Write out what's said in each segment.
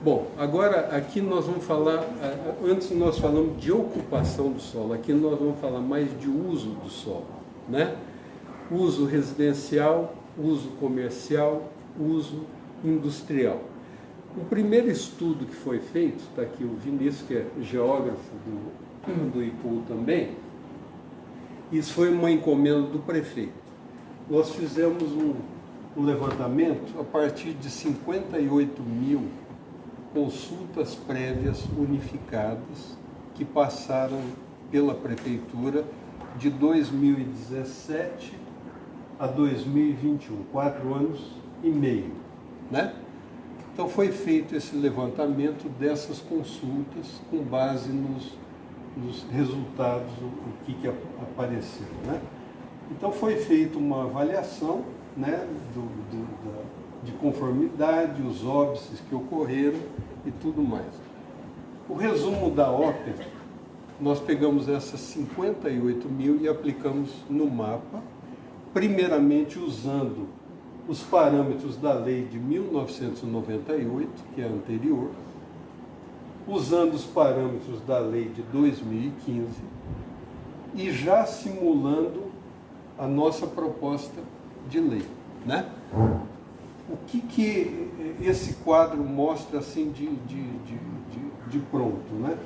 Bom, agora aqui nós vamos falar, antes nós falamos de ocupação do solo, aqui nós vamos falar mais de uso do solo, né? Uso residencial, uso comercial, uso industrial. O primeiro estudo que foi feito, está aqui o Vinícius, que é geógrafo do IPU também, isso foi uma encomenda do prefeito. Nós fizemos um levantamento a partir de 58 mil consultas prévias unificadas que passaram pela prefeitura de 2017 a 2021, 4 anos e meio, né? Então foi feito esse levantamento dessas consultas com base nos resultados, o que apareceu, né? Então foi feita uma avaliação, né, de conformidade, os óbices que ocorreram e tudo mais. O resumo da ópera, nós pegamos essas 58 mil e aplicamos no mapa, primeiramente usando os parâmetros da lei de 1998, que é a anterior, usando os parâmetros da lei de 2015 e já simulando a nossa proposta de lei, né? O que esse quadro mostra assim de pronto, né?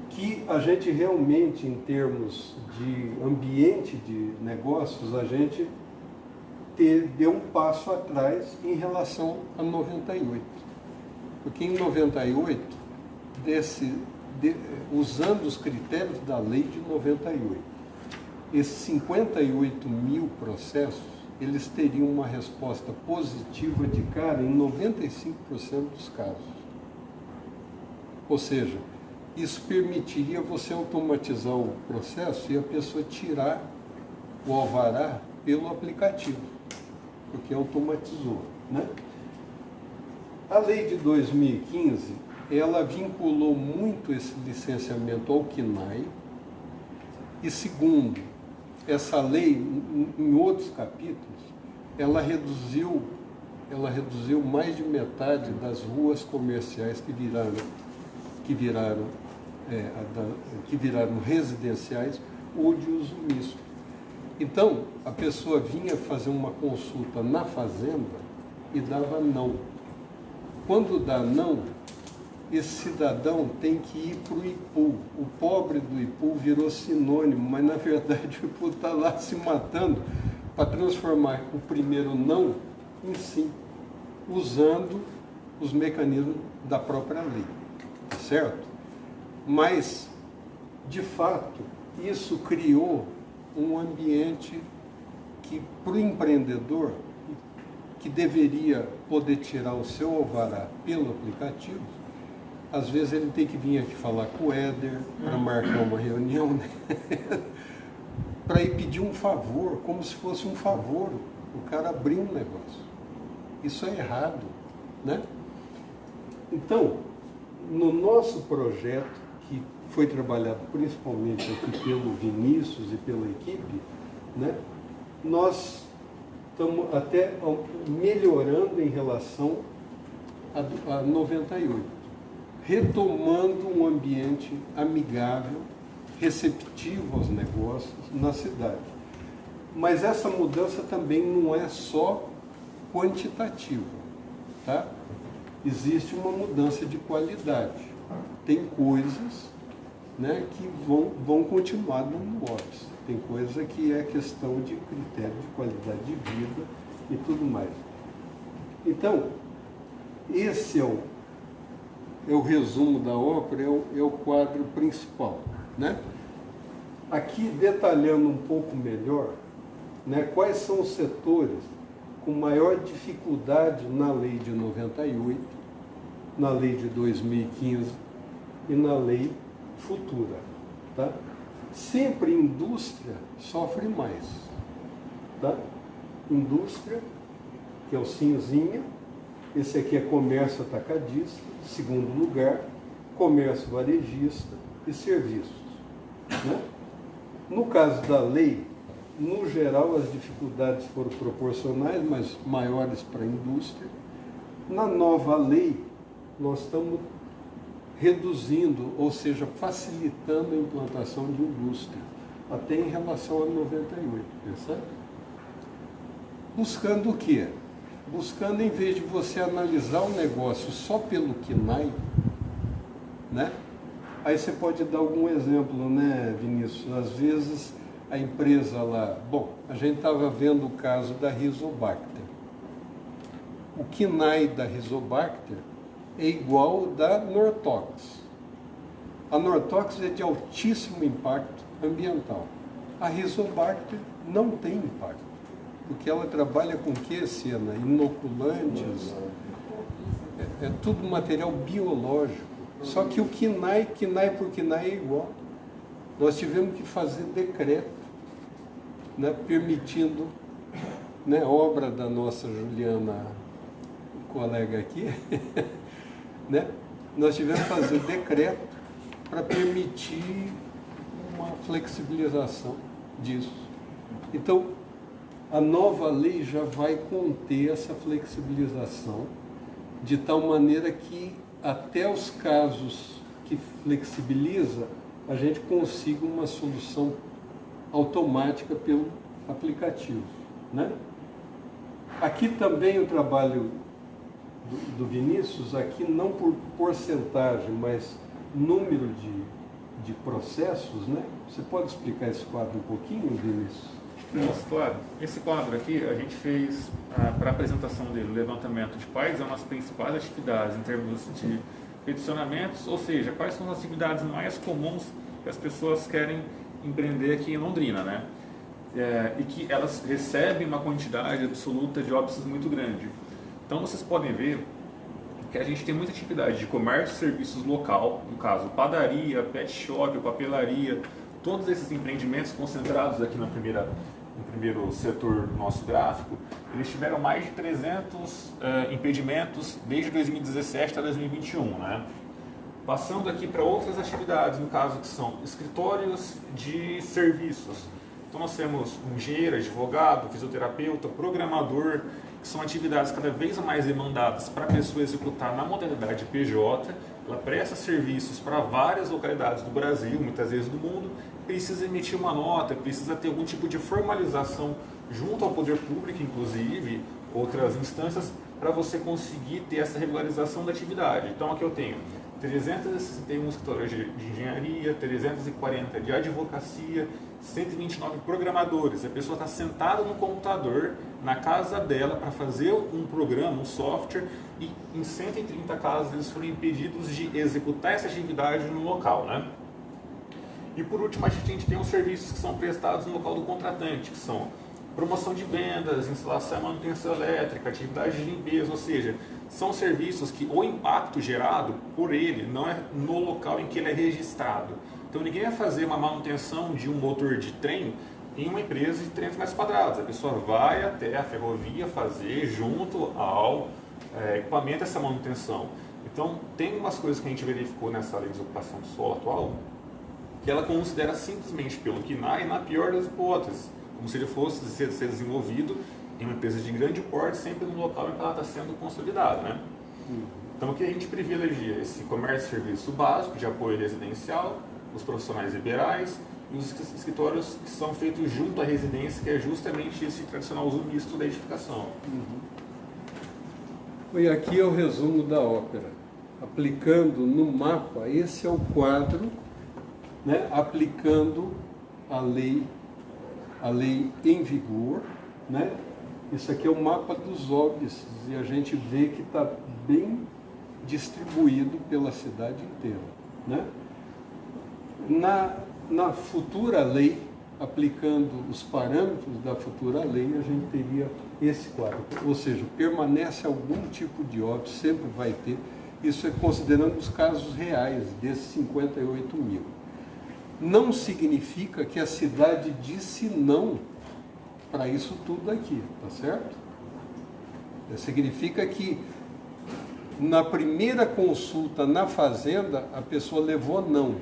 Que a gente realmente, em termos de ambiente de negócios, a gente deu um passo atrás em relação a 98. Porque em 98, usando os critérios da lei de 98, esses 58 mil processos, eles teriam uma resposta positiva de cara em 95% dos casos. Ou seja, isso permitiria você automatizar o processo e a pessoa tirar o alvará pelo aplicativo, porque automatizou, né? A lei de 2015, ela vinculou muito esse licenciamento ao CNAE, e segundo, essa lei, em outros capítulos, ela reduziu mais de metade das ruas comerciais que viraram residenciais ou de uso misto. Então, a pessoa vinha fazer uma consulta na fazenda e dava não. Quando dá não, esse cidadão tem que ir para o IPU. O pobre do IPU virou sinônimo, mas na verdade o IPU está lá se matando para transformar o primeiro não em sim, usando os mecanismos da própria lei, certo? Mas, de fato, isso criou um ambiente que, para o empreendedor, que deveria poder tirar o seu alvará pelo aplicativo, às vezes ele tem que vir aqui falar com o Éder para marcar uma reunião, né? Para ir pedir um favor, como se fosse um favor, o cara abrir um negócio. Isso é errado, né? Então, no nosso projeto, que foi trabalhado principalmente aqui pelo Vinícius e pela equipe, né, nós estamos até melhorando em relação a 98, retomando um ambiente amigável, receptivo aos negócios na cidade. Mas essa mudança também não é só quantitativa, tá? Existe uma mudança de qualidade. Tem coisas, né, que vão continuar dando óbice. Tem coisa que é questão de critério de qualidade de vida e tudo mais. Então, esse é o resumo da ópera, é o quadro principal, né? Aqui, detalhando um pouco melhor, né, quais são os setores com maior dificuldade na lei de 98, na lei de 2015 e na lei futura, tá? Sempre indústria sofre mais, tá? Indústria, que é o cinzinha, esse aqui é comércio atacadista, segundo lugar, comércio varejista e serviços, né? No caso da lei, no geral as dificuldades foram proporcionais, mas maiores para a indústria. Na nova lei, nós estamos reduzindo, ou seja, facilitando a implantação de indústria, até em relação a 98, percebe? Buscando o quê? Buscando, em vez de você analisar o negócio só pelo KNAI, né? Aí você pode dar algum exemplo, né, Vinícius? Às vezes a empresa lá... Bom, a gente estava vendo o caso da Rizobacter. O KNAI da Rizobacter é igual ao da Nortox. A Nortox é de altíssimo impacto ambiental. A Rizobacter não tem impacto, porque ela trabalha com o que, Sena? Inoculantes, é tudo material biológico. Só que o KNAI por KNAI é igual. Nós tivemos que fazer decreto, né, permitindo, né, obra da nossa Juliana, colega aqui, né, nós tivemos que fazer decreto para permitir uma flexibilização disso. Então, a nova lei já vai conter essa flexibilização, de tal maneira que até os casos que flexibiliza, a gente consiga uma solução automática pelo aplicativo, né? Aqui também o trabalho do Vinícius, aqui não por porcentagem, mas número de processos, né? Você pode explicar esse quadro um pouquinho, Vinícius? Nossa, claro. Esse quadro aqui a gente fez para a apresentação dele, o levantamento de quais são as principais atividades em termos de peticionamentos, ou seja, quais são as atividades mais comuns que as pessoas querem empreender aqui em Londrina, né? E que elas recebem uma quantidade absoluta de óbices muito grande. Então vocês podem ver que a gente tem muita atividade de comércio e serviços local, no caso padaria, pet shop, papelaria, todos esses empreendimentos concentrados aqui no primeiro setor do nosso gráfico, eles tiveram mais de 300 impedimentos desde 2017 a 2021, né? Passando aqui para outras atividades, no caso que são escritórios de serviços. Então nós temos um engenheiro, advogado, fisioterapeuta, programador, que são atividades cada vez mais demandadas para a pessoa executar na modalidade PJ. Ela presta serviços para várias localidades do Brasil, muitas vezes do mundo, precisa emitir uma nota, precisa ter algum tipo de formalização junto ao poder público, inclusive, outras instâncias, para você conseguir ter essa regularização da atividade. Então aqui eu tenho 361 escritórios de engenharia, 340 de advocacia, 129 programadores. A pessoa está sentada no computador, na casa dela, para fazer um programa, um software, e em 130 casos eles foram impedidos de executar essa atividade no local, né? E por último, a gente tem os serviços que são prestados no local do contratante, que são promoção de vendas, instalação e manutenção elétrica, atividade de limpeza, ou seja, são serviços que o impacto gerado por ele não é no local em que ele é registrado. Então ninguém vai fazer uma manutenção de um motor de trem em uma empresa de 300 metros quadrados. A pessoa vai até a ferrovia fazer junto ao equipamento essa manutenção. Então tem umas coisas que a gente verificou nessa lei de ocupação do solo atual, que ela considera simplesmente pelo KNAI, na pior das hipóteses, como se ele fosse ser desenvolvido em uma empresa de grande porte, sempre no local em que ela está sendo consolidada, né? Então aqui a gente privilegia esse comércio e serviço básico de apoio residencial, os profissionais liberais e os escritórios que são feitos junto à residência, que é justamente esse tradicional uso misto da edificação. E aqui é o resumo da ópera. Aplicando no mapa, esse é o quadro, né, aplicando a lei em vigor, né? Isso aqui é o mapa dos óbices e a gente vê que está bem distribuído pela cidade inteira, né? Na futura lei, aplicando os parâmetros da futura lei, a gente teria esse quadro, ou seja, permanece algum tipo de óbito, sempre vai ter, isso é considerando os casos reais desses 58 mil. Não significa que a cidade disse não para isso tudo aqui, tá certo? Significa que na primeira consulta na fazenda a pessoa levou não.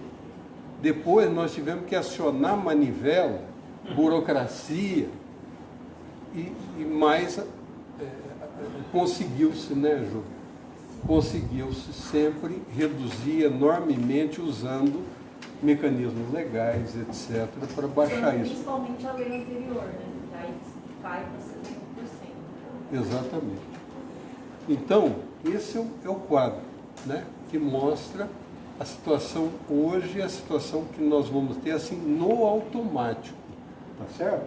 Depois nós tivemos que acionar manivela, burocracia e mais conseguiu-se, né, Ju? conseguiu-se sempre reduzir enormemente usando mecanismos legais, etc., para baixar isso. Principalmente a lei anterior, né? Que aí cai para 70%. Exatamente. Então, esse é o quadro, né, que mostra a situação hoje, a situação que nós vamos ter assim no automático, tá certo?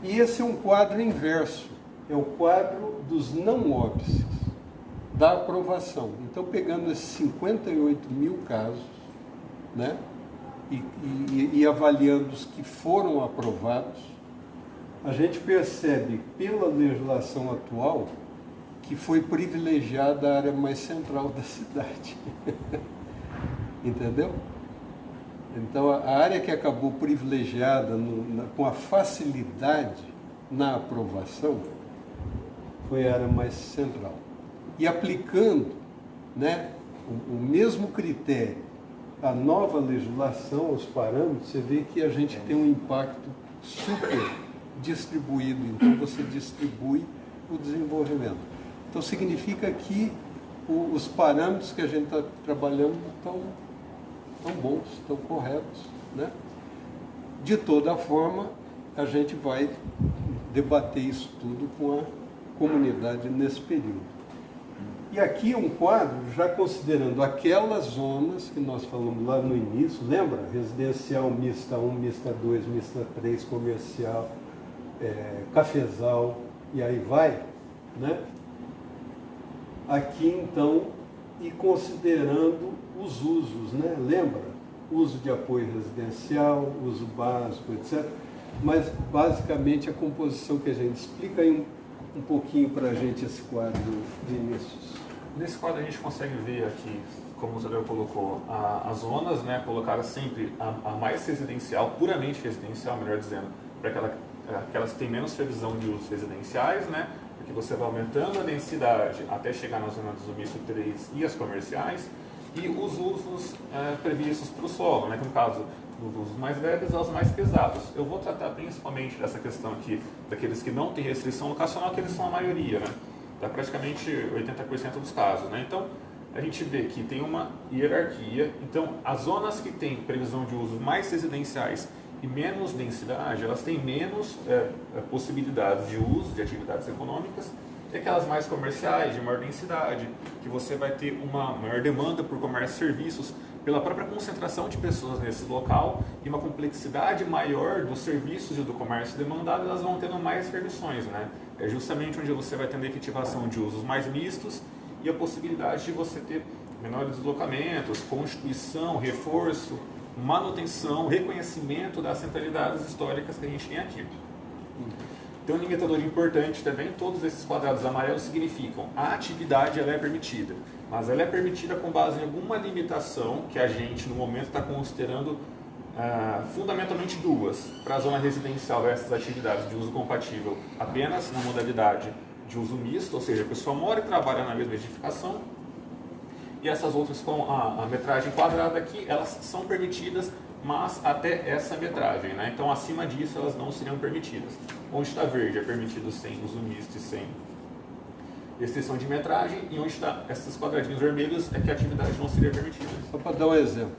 E esse é um quadro inverso, é o quadro dos não óbices, da aprovação. Então, pegando esses 58 mil casos, né, e avaliando os que foram aprovados, a gente percebe pela legislação atual que foi privilegiada a área mais central da cidade. Entendeu? Então, a área que acabou privilegiada com a facilidade na aprovação foi a área mais central. E aplicando, né, o mesmo critério à nova legislação, aos parâmetros, você vê que a gente tem um impacto super distribuído. Então, você distribui o desenvolvimento. Então, significa que os parâmetros que a gente está trabalhando estão bons, estão corretos, né? De toda forma, a gente vai debater isso tudo com a comunidade nesse período. E aqui um quadro já considerando aquelas zonas que nós falamos lá no início, lembra? Residencial mista 1, mista 2, mista 3, comercial, cafezal, e aí vai, né? Aqui então, e considerando os usos, né? Lembra? Uso de apoio residencial, uso básico, etc. Mas basicamente a composição que a gente explica aí um pouquinho para a gente esse quadro, Vinícius. Nesse quadro a gente consegue ver aqui, como o Zadel colocou, as zonas, né, colocaram sempre a mais residencial, puramente residencial, melhor dizendo, para aquelas que têm menos previsão de usos residenciais, né, porque você vai aumentando a densidade até chegar na zona do misto 3 e as comerciais, e os usos previstos para o solo, né, que no caso dos usos mais leves aos mais pesados. Eu vou tratar principalmente dessa questão aqui, daqueles que não têm restrição locacional, que eles são a maioria, né? Dá praticamente 80% dos casos, né? Então, a gente vê que tem uma hierarquia. Então, as zonas que têm previsão de usos mais residenciais e menos densidade, elas têm menos possibilidades de uso de atividades econômicas, e aquelas mais comerciais, de maior densidade, que você vai ter uma maior demanda por comércio e serviços, pela própria concentração de pessoas nesse local e uma complexidade maior dos serviços e do comércio demandado, elas vão tendo mais permissões, né? É justamente onde você vai tendo a efetivação de usos mais mistos e a possibilidade de você ter menores deslocamentos, constituição, reforço, manutenção, reconhecimento das centralidades históricas que a gente tem aqui. Tem um limitador importante também, todos esses quadrados amarelos significam a atividade ela é permitida, mas ela é permitida com base em alguma limitação que a gente no momento está considerando fundamentalmente duas. Para a zona residencial, essas atividades de uso compatível apenas na modalidade de uso misto, ou seja, a pessoa mora e trabalha na mesma edificação, e essas outras com a metragem quadrada aqui, elas são permitidas, mas até essa metragem, né? Então acima disso elas não seriam permitidas. Onde está verde é permitido sem uso misto e sem restrição de metragem, e onde está esses quadradinhos vermelhos é que a atividade não seria permitida. Só para dar um exemplo.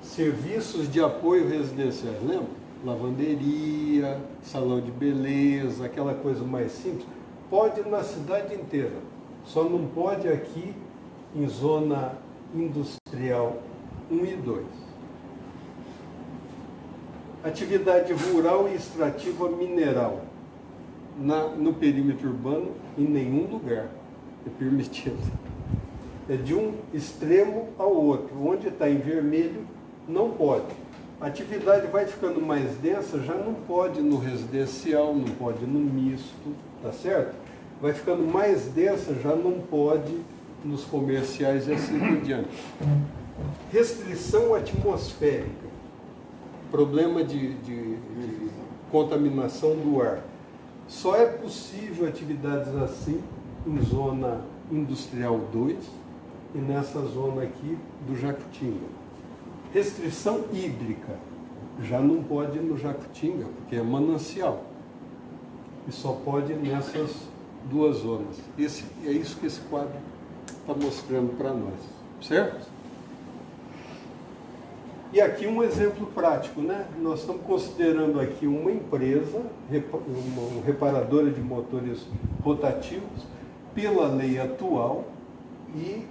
Serviços de apoio residenciais, lembra? Lavanderia, salão de beleza, aquela coisa mais simples. Pode na cidade inteira, só não pode aqui em zona industrial 1 e 2. Atividade rural e extrativa mineral no perímetro urbano em nenhum lugar é permitido. É de um extremo ao outro. Onde está em vermelho não pode. A atividade vai ficando mais densa, já não pode no residencial, não pode no misto, tá certo? Vai ficando mais densa, já não pode nos comerciais e assim por diante. Restrição atmosférica. Problema de contaminação do ar. Só é possível atividades assim em zona industrial 2 e nessa zona aqui do Jacutinga. Restrição hídrica. Já não pode no Jacutinga, porque é manancial. E só pode nessas duas zonas. É isso que esse quadro está mostrando para nós, certo? E aqui um exemplo prático, né? Nós estamos considerando aqui uma empresa, uma reparadora de motores rotativos, pela lei atual e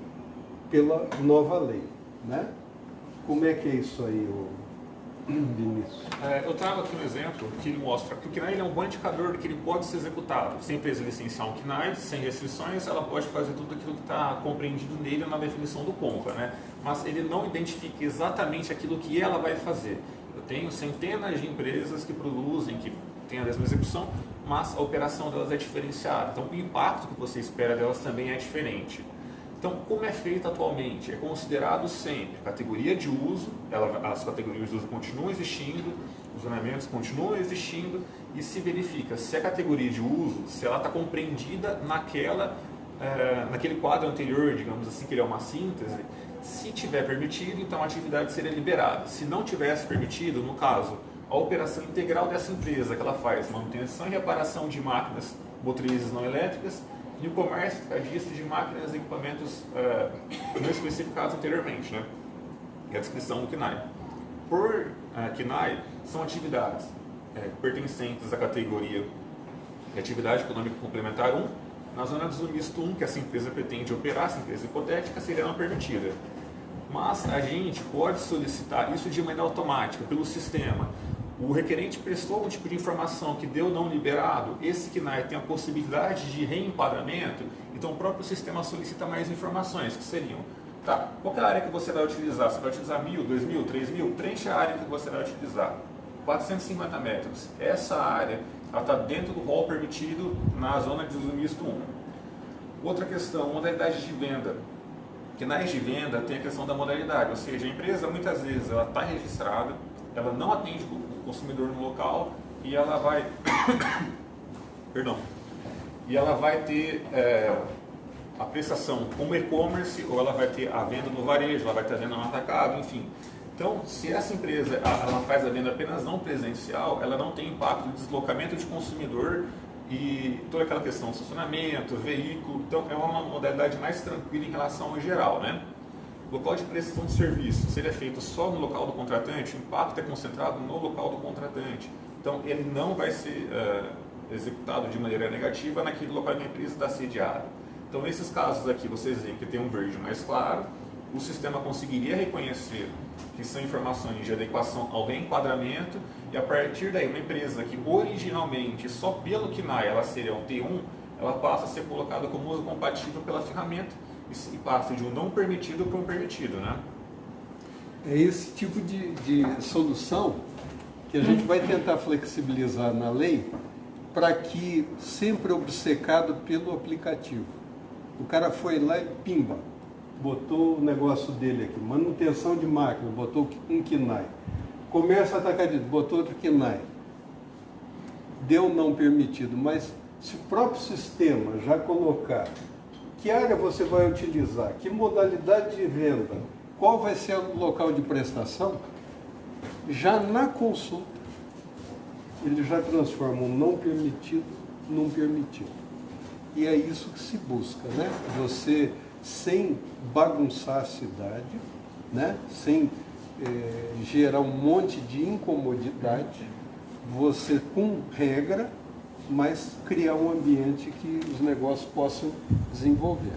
pela nova lei, né? Como é que é isso aí, Vinícius? Eu trago aqui um exemplo que ele mostra que o KNAI ele é um bom indicador de que ele pode ser executado. Se a empresa licenciar um KNAI, sem restrições, ela pode fazer tudo aquilo que está compreendido nele na definição do CONCA, né? Mas ele não identifica exatamente aquilo que ela vai fazer. Eu tenho centenas de empresas que produzem, que têm a mesma execução, mas a operação delas é diferenciada. Então, o impacto que você espera delas também é diferente. Então, como é feito atualmente? É considerado sempre categoria de uso, as categorias de uso continuam existindo, os zoneamentos continuam existindo, e se verifica se a categoria de uso, se ela está compreendida naquele quadro anterior, digamos assim, que ele é uma síntese. Se tiver permitido, então a atividade seria liberada. Se não tivesse permitido, no caso, a operação integral dessa empresa, que ela faz manutenção e reparação de máquinas motrizes não elétricas, e o comércio cadastro de máquinas e equipamentos não especificados anteriormente, né? Que é a descrição do KNAI. Por KNAI, são atividades pertencentes à categoria de atividade econômica complementar 1, na zona de uso misto 1, que essa empresa pretende operar, essa empresa hipotética, seria não permitida. Mas a gente pode solicitar isso de maneira automática, pelo sistema. O requerente prestou algum tipo de informação que deu não liberado, esse KNAI tem a possibilidade de reenquadramento, então o próprio sistema solicita mais informações, que seriam, tá, qual é a área que você vai utilizar? Você vai utilizar 1.000, 2.000, 3.000? Preencha a área que você vai utilizar. 450 metros. Essa área está dentro do rol permitido na zona de uso misto 1. Outra questão, modalidade de venda. KNAIs de venda tem a questão da modalidade, ou seja, a empresa muitas vezes ela está registrada, ela não atende o consumidor no local e ela vai ter a prestação como e-commerce, ou ela vai ter a venda no varejo, ela vai ter a venda no atacado, enfim. Então, se essa empresa ela faz a venda apenas não presencial, ela não tem impacto de deslocamento de consumidor e toda aquela questão de estacionamento, veículo. Então, é uma modalidade mais tranquila em relação ao geral, né? Local de prestação de serviço, se ele é feito só no local do contratante, o impacto é concentrado no local do contratante. Então, ele não vai ser executado de maneira negativa naquele local que a empresa está sediada. Então, nesses casos aqui, vocês veem que tem um verde mais claro, o sistema conseguiria reconhecer que são informações de adequação ao reenquadramento, e a partir daí, uma empresa que originalmente, só pelo KNAI, ela seria um T1, ela passa a ser colocada como uso compatível pela ferramenta, e passa de um não permitido para um permitido, né? É esse tipo de solução que a gente vai tentar flexibilizar na lei para que sempre obcecado pelo aplicativo. O cara foi lá e pimba, botou o negócio dele aqui, manutenção de máquina, botou um KNAI. Comércio atacadista, botou outro KNAI. Deu não permitido, mas se o próprio sistema já colocar que área você vai utilizar, que modalidade de venda, qual vai ser o local de prestação, já na consulta ele já transforma um não permitido num permitido. E é isso que se busca, né? Você, sem bagunçar a cidade, né? Sem gerar um monte de incomodidade, você com regra, mas criar um ambiente que os negócios possam desenvolver.